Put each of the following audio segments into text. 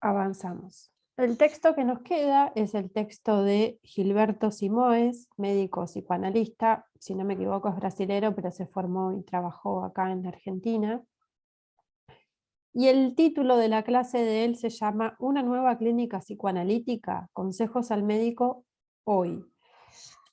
Avanzamos. El texto que nos queda es el texto de Gilberto Simoes, médico psicoanalista, si no me equivoco es brasilero, pero se formó y trabajó acá en la Argentina. Y el título de la clase de él se llama Una nueva clínica psicoanalítica, consejos al médico hoy.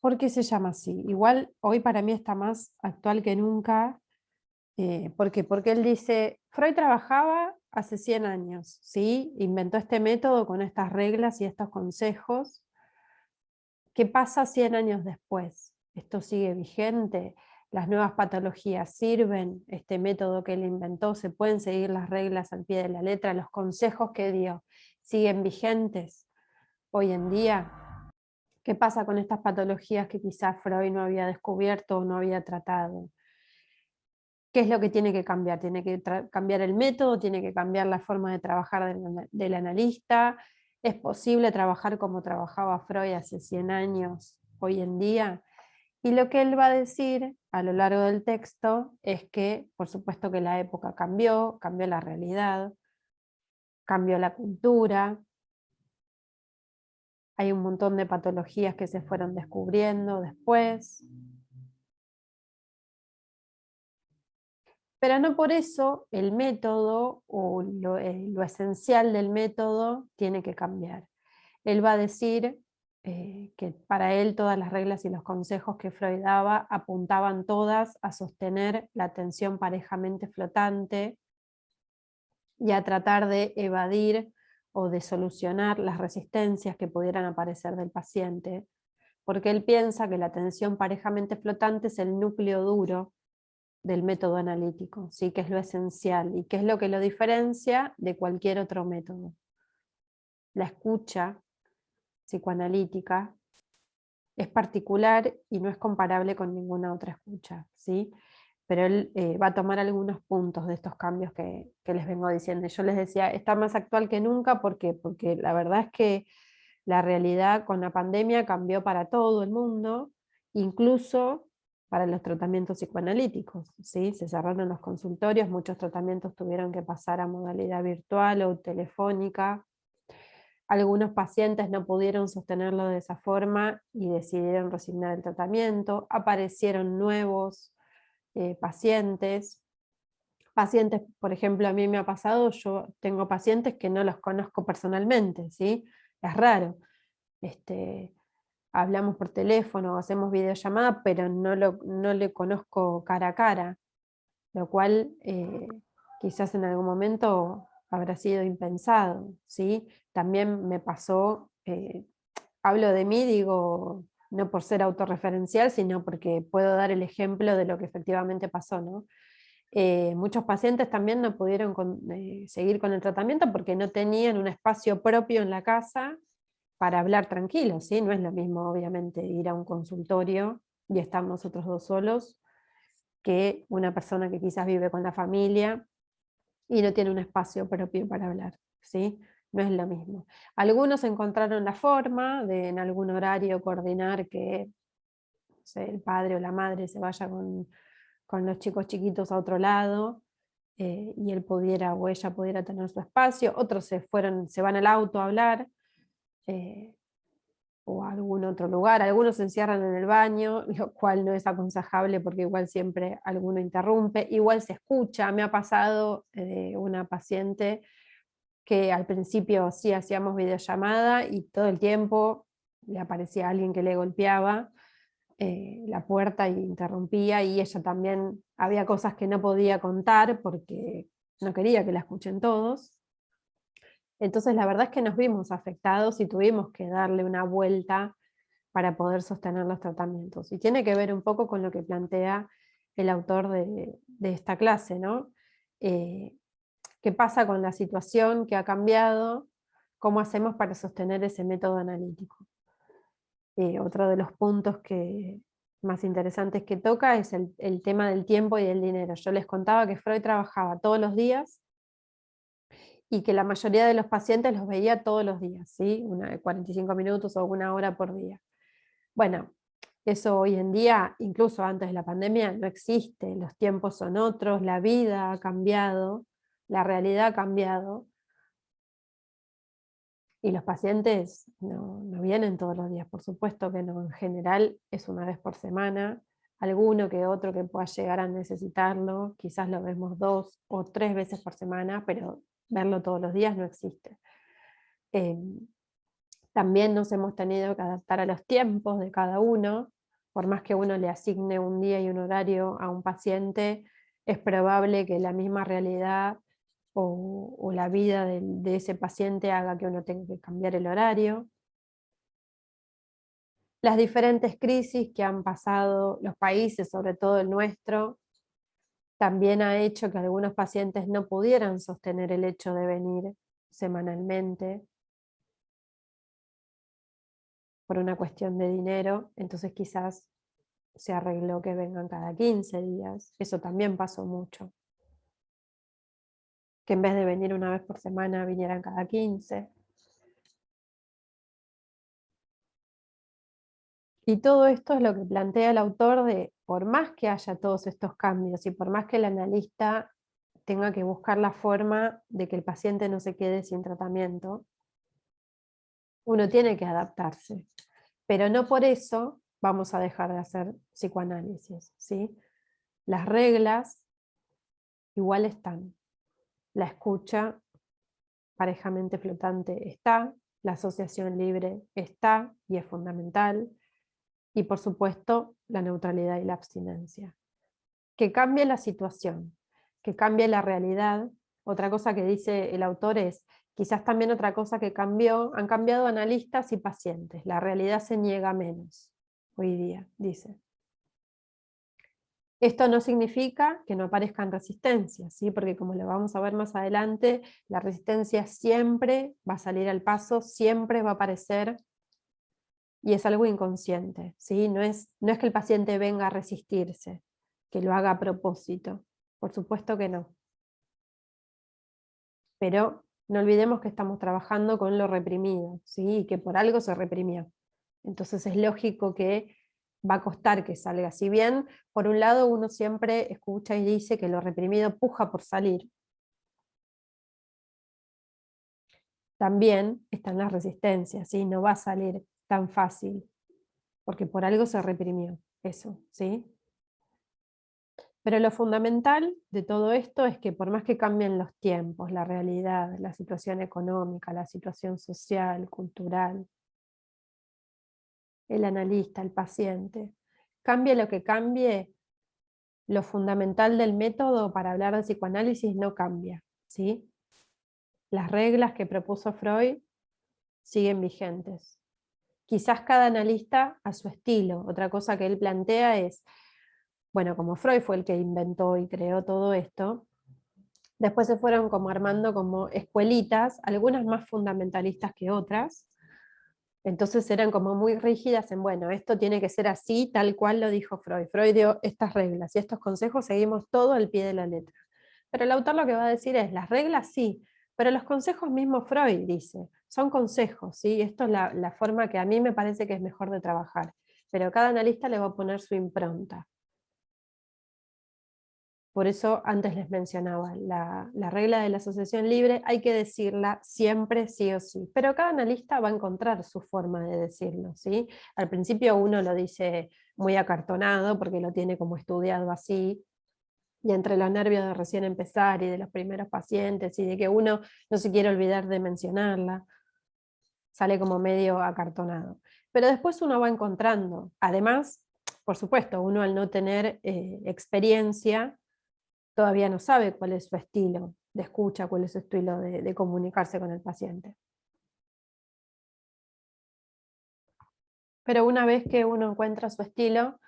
¿Por qué se llama así? Igual hoy para mí está más actual que nunca. ¿Por qué? Porque él dice, Freud trabajaba hace 100 años, ¿sí? Inventó este método con estas reglas y estos consejos. ¿Qué pasa 100 años después? ¿Esto sigue vigente? ¿Las nuevas patologías sirven? ¿Este método que él inventó? ¿Se pueden seguir las reglas al pie de la letra? ¿Los consejos que dio siguen vigentes hoy en día? ¿Qué pasa con estas patologías que quizás Freud no había descubierto o no había tratado? ¿Qué es lo que tiene que cambiar? Tiene que cambiar el método, tiene que cambiar la forma de trabajar del analista. ¿Es posible trabajar como trabajaba Freud hace 100 años hoy en día? Y lo que él va a decir a lo largo del texto es que, por supuesto que la época cambió, cambió la realidad, cambió la cultura, hay un montón de patologías que se fueron descubriendo después. Pero no por eso el método o lo esencial del método tiene que cambiar. Él va a decir que para él todas las reglas y los consejos que Freud daba apuntaban todas a sostener la atención parejamente flotante y a tratar de evadir o de solucionar las resistencias que pudieran aparecer del paciente, porque él piensa que la atención parejamente flotante es el núcleo duro del método analítico, ¿sí? Que es lo esencial y que es lo que lo diferencia de cualquier otro método. La escucha psicoanalítica es particular y no es comparable con ninguna otra escucha, ¿sí? Pero él va a tomar algunos puntos de estos cambios que les vengo diciendo. Yo les decía, está más actual que nunca porque la verdad es que la realidad con la pandemia cambió para todo el mundo, incluso para los tratamientos psicoanalíticos, ¿sí? Se cerraron los consultorios, muchos tratamientos tuvieron que pasar a modalidad virtual o telefónica. Algunos pacientes no pudieron sostenerlo de esa forma y decidieron resignar el tratamiento. Aparecieron nuevos pacientes. Pacientes, por ejemplo, a mí me ha pasado, yo tengo pacientes que no los conozco personalmente, ¿sí? Es raro. Este, hablamos por teléfono, hacemos videollamada, pero no le conozco cara a cara, lo cual quizás en algún momento habrá sido impensado, ¿sí? También me pasó, hablo de mí, digo, no por ser autorreferencial, sino porque puedo dar el ejemplo de lo que efectivamente pasó, ¿no? Muchos pacientes también no pudieron seguir con el tratamiento porque no tenían un espacio propio en la casa para hablar tranquilos, ¿sí? No es lo mismo, obviamente, ir a un consultorio y estar nosotros dos solos que una persona que quizás vive con la familia y no tiene un espacio propio para hablar, ¿sí? No es lo mismo. Algunos encontraron la forma de en algún horario coordinar que no sé, el padre o la madre se vaya con los chicos chiquitos a otro lado y él pudiera o ella pudiera tener su espacio. Otros se van al auto a hablar. eh, o a algún otro lugar. Algunos se encierran en el baño, lo cual no es aconsejable porque igual siempre alguno interrumpe, igual se escucha. Me ha pasado una paciente que al principio sí hacíamos videollamada y todo el tiempo le aparecía alguien que le golpeaba la puerta y interrumpía, y ella también había cosas que no podía contar porque no quería que la escuchen todos. Entonces la verdad es que nos vimos afectados y tuvimos que darle una vuelta para poder sostener los tratamientos. Y tiene que ver un poco con lo que plantea el autor de esta clase, ¿no? Eh, ¿Qué pasa con la situación que ha cambiado? ¿Cómo hacemos para sostener ese método analítico? Otro de los puntos más interesantes que toca es el tema del tiempo y del dinero. Yo les contaba que Freud trabajaba todos los días y que la mayoría de los pacientes los veía todos los días, ¿sí? 45 minutos o una hora por día. Bueno, eso hoy en día, incluso antes de la pandemia, no existe. Los tiempos son otros, la vida ha cambiado, la realidad ha cambiado. Y los pacientes no vienen todos los días, por supuesto que no. En general es una vez por semana. Alguno que otro que pueda llegar a necesitarlo, quizás lo vemos 2 o 3 veces por semana, pero verlo todos los días no existe. También nos hemos tenido que adaptar a los tiempos de cada uno. Por más que uno le asigne un día y un horario a un paciente, es probable que la misma realidad o la vida de ese paciente haga que uno tenga que cambiar el horario. Las diferentes crisis que han pasado los países, sobre todo el nuestro, también ha hecho que algunos pacientes no pudieran sostener el hecho de venir semanalmente por una cuestión de dinero, entonces quizás se arregló que vengan cada 15 días. Eso también pasó mucho. Que en vez de venir una vez por semana, vinieran cada 15. Y todo esto es lo que plantea el autor de, por más que haya todos estos cambios y por más que el analista tenga que buscar la forma de que el paciente no se quede sin tratamiento, uno tiene que adaptarse. Pero no por eso vamos a dejar de hacer psicoanálisis, ¿sí? Las reglas igual están. La escucha parejamente flotante está, la asociación libre está y es fundamental, y por supuesto la neutralidad y la abstinencia. Que cambie la situación, que cambie la realidad. Otra cosa que dice el autor es, quizás también otra cosa que cambió, han cambiado analistas y pacientes, la realidad se niega menos hoy día, dice. Esto no significa que no aparezcan resistencias, ¿sí? Porque como lo vamos a ver más adelante, la resistencia siempre va a salir al paso, siempre va a aparecer, y es algo inconsciente, ¿sí? No es que el paciente venga a resistirse, que lo haga a propósito, por supuesto que no. Pero no olvidemos que estamos trabajando con lo reprimido, ¿sí? Y que por algo se reprimió. Entonces es lógico que va a costar que salga. Si bien, por un lado, uno siempre escucha y dice que lo reprimido puja por salir, también están las resistencias, ¿sí? No va a salir tan fácil, porque por algo se reprimió eso, ¿sí? Pero lo fundamental de todo esto es que por más que cambien los tiempos, la realidad, la situación económica, la situación social, cultural, el analista, el paciente, cambie lo que cambie, lo fundamental del método para hablar de psicoanálisis no cambia, ¿sí? Las reglas que propuso Freud siguen vigentes. Quizás cada analista a su estilo. Otra cosa que él plantea es, bueno, como Freud fue el que inventó y creó todo esto, después se fueron como armando como escuelitas, algunas más fundamentalistas que otras, entonces eran como muy rígidas en, bueno, esto tiene que ser así, tal cual lo dijo Freud. Freud dio estas reglas y estos consejos, seguimos todo al pie de la letra. Pero el autor lo que va a decir es, las reglas sí, pero los consejos mismo Freud dice, son consejos, ¿sí? Esto es la forma que a mí me parece que es mejor de trabajar, pero cada analista le va a poner su impronta. Por eso antes les mencionaba, la regla de la asociación libre hay que decirla siempre sí o sí, pero cada analista va a encontrar su forma de decirlo, ¿sí? Al principio uno lo dice muy acartonado porque lo tiene como estudiado así, y entre los nervios de recién empezar y de los primeros pacientes y de que uno no se quiere olvidar de mencionarla, sale como medio acartonado. Pero después uno va encontrando, además, por supuesto, uno al no tener experiencia, todavía no sabe cuál es su estilo de escucha, cuál es su estilo de comunicarse con el paciente. Pero una vez que uno encuentra su estilo,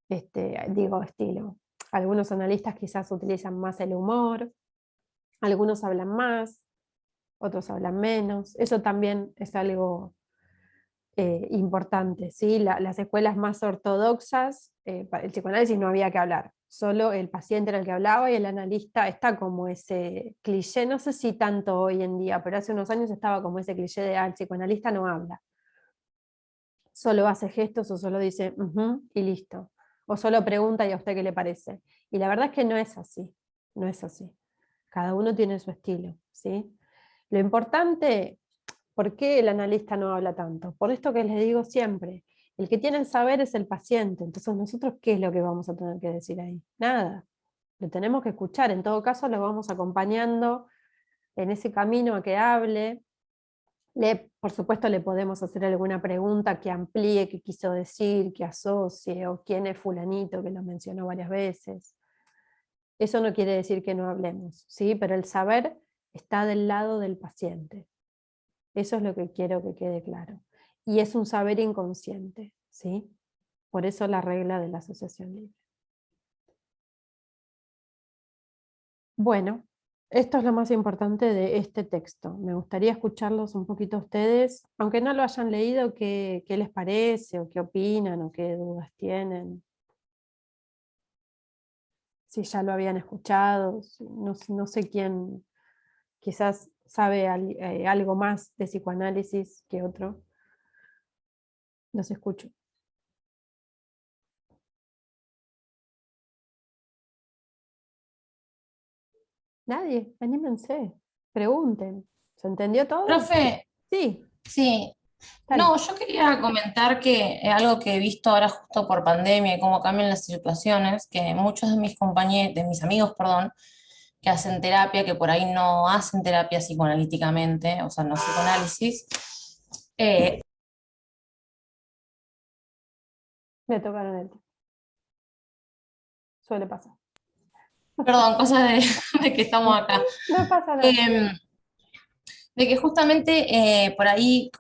digo estilo, algunos analistas quizás utilizan más el humor, algunos hablan más, otros hablan menos, eso también es algo importante, ¿sí? Las escuelas más ortodoxas, para el psicoanálisis no había que hablar, solo el paciente era el que hablaba y el analista está como ese cliché, no sé si tanto hoy en día, pero hace unos años estaba como ese cliché de el psicoanalista no habla, solo hace gestos o solo dice "Ujú", y listo, o solo pregunta y a usted qué le parece. Y la verdad es que no es así, no es así. Cada uno tiene su estilo, ¿sí? Lo importante ¿Por qué el analista no habla tanto? Por esto que les digo siempre, el que tiene el saber es el paciente, entonces nosotros, ¿qué es lo que vamos a tener que decir ahí? Nada, lo tenemos que escuchar, en todo caso lo vamos acompañando en ese camino a que hable. Por supuesto le podemos hacer alguna pregunta que amplíe qué quiso decir, que asocie, o quién es fulanito que lo mencionó varias veces. Eso no quiere decir que no hablemos, ¿sí? Pero el saber está del lado del paciente. Eso es lo que quiero que quede claro. Y es un saber inconsciente, ¿sí? Por eso la regla de la asociación libre. Bueno, esto es lo más importante de este texto. Me gustaría escucharlos un poquito a ustedes, aunque no lo hayan leído, qué les parece, o qué opinan, o qué dudas tienen. Si ya lo habían escuchado, no sé quién quizás sabe algo más de psicoanálisis que otro. Los escucho. Nadie, anímense, pregunten. ¿Se entendió todo? Profe, Sí, sí. dale. No, yo quería comentar que algo que he visto ahora justo por pandemia y cómo cambian las situaciones, que muchos de mis compañeros, de mis amigos, perdón, que hacen terapia, que por ahí no hacen terapia psicoanalíticamente, o sea, no psicoanálisis, eh, Me tocaron el tema. Suele pasar. perdón, cosas de que estamos acá. No pasa nada. Eh, de que justamente por ahí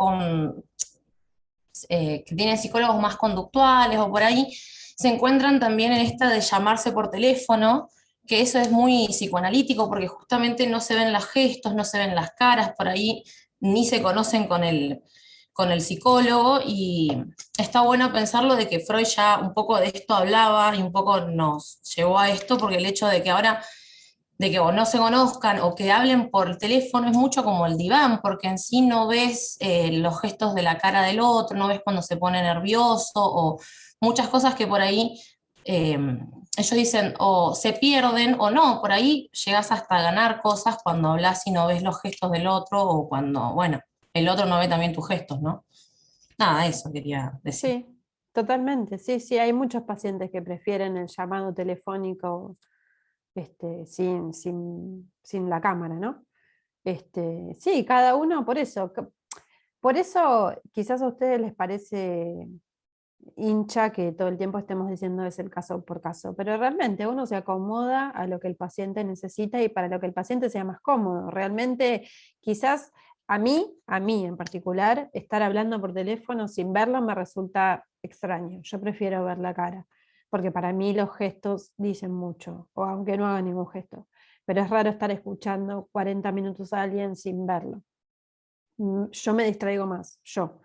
que tienen psicólogos más conductuales o por ahí, se encuentran también en esta de llamarse por teléfono, que eso es muy psicoanalítico porque justamente no se ven los gestos, no se ven las caras, por ahí ni se conocen con el psicólogo y está bueno pensarlo de que Freud ya un poco de esto hablaba y un poco nos llevó a esto porque el hecho de que ahora de que o no se conozcan o que hablen por teléfono es mucho como el diván, porque en sí no ves los gestos de la cara del otro, no ves cuando se pone nervioso o muchas cosas que por ahí eh, ellos dicen o se pierden o no, por ahí llegas hasta a ganar cosas cuando hablas y no ves los gestos del otro o cuando, bueno, el otro no ve también tus gestos, ¿no? Nada, eso quería decir. Sí, totalmente. Sí, sí, hay muchos pacientes que prefieren el llamado telefónico sin la cámara, ¿no? Sí, cada uno, por eso quizás a ustedes les parece hincha que todo el tiempo estemos diciendo es el caso por caso, pero realmente uno se acomoda a lo que el paciente necesita y para lo que el paciente sea más cómodo. Realmente quizás a mí en particular, estar hablando por teléfono sin verlo me resulta extraño. Yo prefiero ver la cara, porque para mí los gestos dicen mucho, o aunque no haga ningún gesto. Pero es raro estar escuchando 40 minutos a alguien sin verlo. Yo me distraigo más, yo.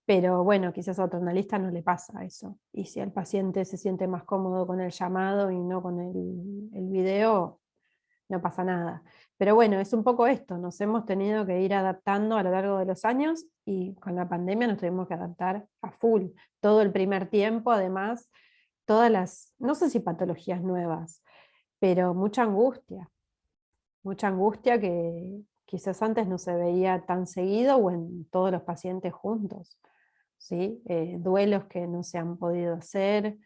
Pero bueno, quizás a otro analista no le pasa eso. Y si el paciente se siente más cómodo con el llamado y no con el video, no pasa nada. Pero bueno, es un poco esto, nos hemos tenido que ir adaptando a lo largo de los años y con la pandemia nos tuvimos que adaptar a full. Todo el primer tiempo, además, todas las, no sé si patologías nuevas, pero mucha angustia que quizás antes no se veía tan seguido o en todos los pacientes juntos. ¿Sí? Duelos que no se han podido hacer,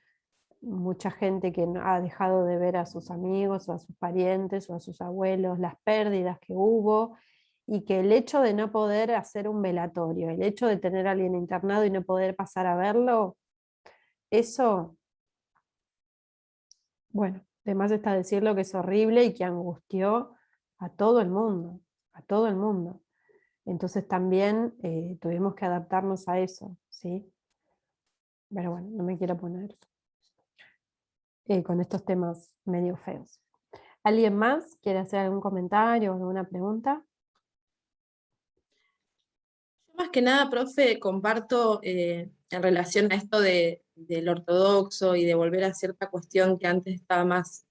mucha gente que ha dejado de ver a sus amigos o a sus parientes o a sus abuelos, las pérdidas que hubo, y que el hecho de no poder hacer un velatorio, el hecho de tener a alguien internado y no poder pasar a verlo, eso, bueno, además está decirlo que es horrible y que angustió a todo el mundo, a todo el mundo. Entonces también tuvimos que adaptarnos a eso, ¿sí? Pero bueno, no me quiero poner con estos temas medio feos. ¿Alguien más quiere hacer algún comentario o alguna pregunta? Más que nada, profe, comparto en relación a esto del ortodoxo y de volver a cierta cuestión que antes estaba más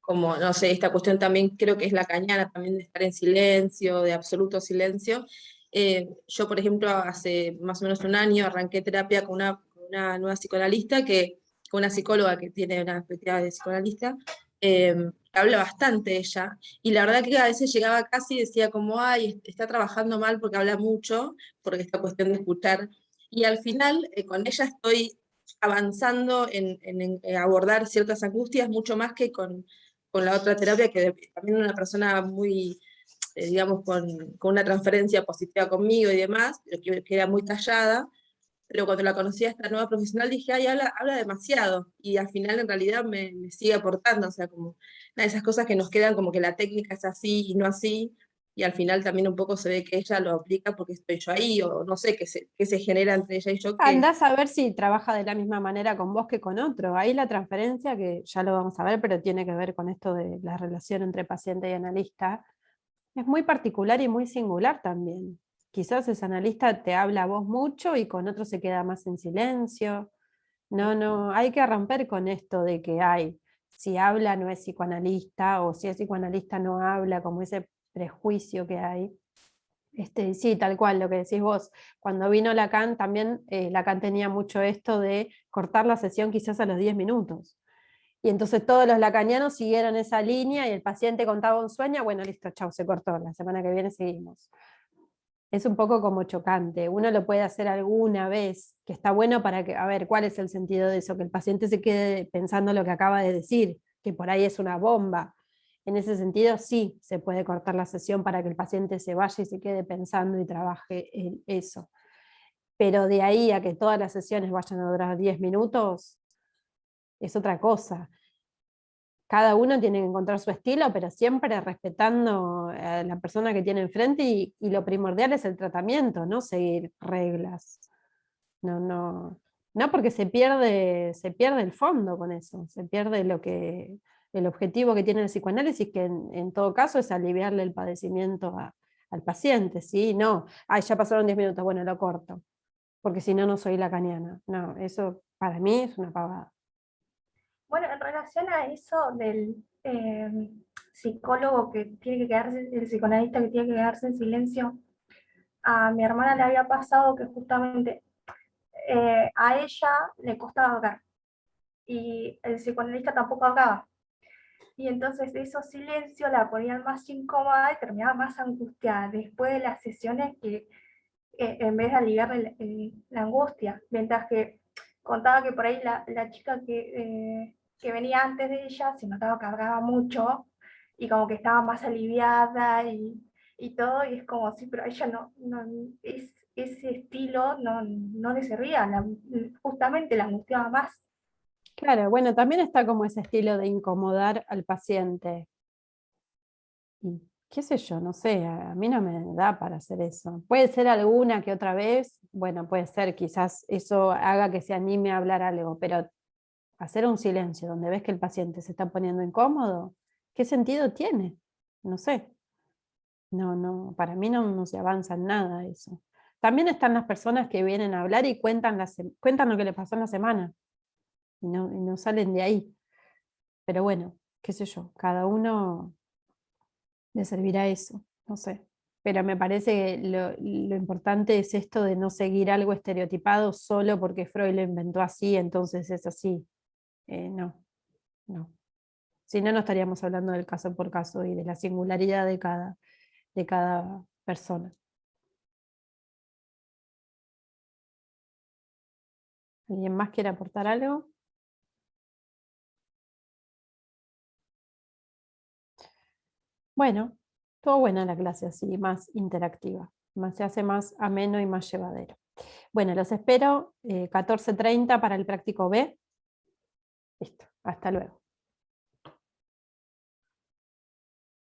como, no sé, esta cuestión también creo que es la cañana, también de estar en silencio, de absoluto silencio. Yo, por ejemplo, hace más o menos un año arranqué terapia con una nueva psicoanalista, con una psicóloga que tiene una perspectiva de psicoanalista, eh, habla bastante ella, y la verdad que a veces llegaba casi y decía como, ay, está trabajando mal porque habla mucho, porque esta cuestión de escuchar, y al final con ella estoy avanzando en abordar ciertas angustias mucho más que con la otra terapia, que también una persona muy, digamos, con una transferencia positiva conmigo y demás, pero que era muy callada, pero cuando la conocí a esta nueva profesional dije, ay, habla demasiado, y al final en realidad me sigue aportando, o sea, como una de esas cosas que nos quedan como que la técnica es así y no así, y al final también un poco se ve que ella lo aplica porque estoy yo ahí, o no sé, qué se genera entre ella y yo. Andás a ver si trabaja de la misma manera con vos que con otro. Ahí la transferencia, que ya lo vamos a ver, pero tiene que ver con esto de la relación entre paciente y analista, es muy particular y muy singular también. Quizás ese analista te habla a vos mucho y con otro se queda más en silencio. No, hay que romper con esto de que si habla no es psicoanalista, o si es psicoanalista no habla, como ese prejuicio que hay. Sí, tal cual, lo que decís vos. Cuando vino Lacan, también Lacan tenía mucho esto de cortar la sesión quizás a los 10 minutos. Y entonces todos los lacanianos siguieron esa línea y el paciente contaba un sueño, bueno, listo, chau, se cortó, la semana que viene seguimos. Es un poco como chocante. Uno lo puede hacer alguna vez, que está bueno para que, a ver, ¿cuál es el sentido de eso? Que el paciente se quede pensando lo que acaba de decir, que por ahí es una bomba. En ese sentido, sí, se puede cortar la sesión para que el paciente se vaya y se quede pensando y trabaje en eso. Pero de ahí a que todas las sesiones vayan a durar 10 minutos, es otra cosa. Cada uno tiene que encontrar su estilo, pero siempre respetando a la persona que tiene enfrente y lo primordial es el tratamiento, no seguir reglas. No porque se pierde el fondo con eso, se pierde el objetivo que tiene el psicoanálisis, que en todo caso es aliviarle el padecimiento al paciente, ¿sí? No, ya pasaron 10 minutos, bueno, lo corto, porque si no, no soy lacaniana. No, eso para mí es una pavada. Bueno, en relación a eso del psicólogo que tiene que quedarse, el psicoanalista que tiene que quedarse en silencio, a mi hermana le había pasado que justamente a ella le costaba hablar y el psicoanalista tampoco hablaba. Y entonces esos silencios la ponían más incómoda y terminaba más angustiada después de las sesiones que en vez de aliviarle la angustia. Mientras que contaba que por ahí la chica que venía antes de ella se notaba que hablaba mucho y como que estaba más aliviada y todo, y es como, sí, pero a ella ese estilo no le servía, justamente la angustiaba más. Claro, bueno, también está como ese estilo de incomodar al paciente. Y qué sé yo, no sé, a mí no me da para hacer eso. Puede ser alguna que otra vez, bueno, puede ser, quizás eso haga que se anime a hablar algo, pero hacer un silencio donde ves que el paciente se está poniendo incómodo, ¿qué sentido tiene? No sé. No, para mí no se avanza en nada eso. También están las personas que vienen a hablar y cuentan lo que le pasó en la semana y no salen de ahí. Pero bueno, qué sé yo, cada uno le servirá eso, no sé. Pero me parece que lo importante es esto de no seguir algo estereotipado solo porque Freud lo inventó así, entonces es así. No. Si no, no estaríamos hablando del caso por caso y de la singularidad de cada persona. ¿Alguien más quiere aportar algo? Bueno, estuvo buena la clase así, más interactiva. Se hace más ameno y más llevadero. Bueno, los espero 14:30 para el práctico B. Listo, hasta luego.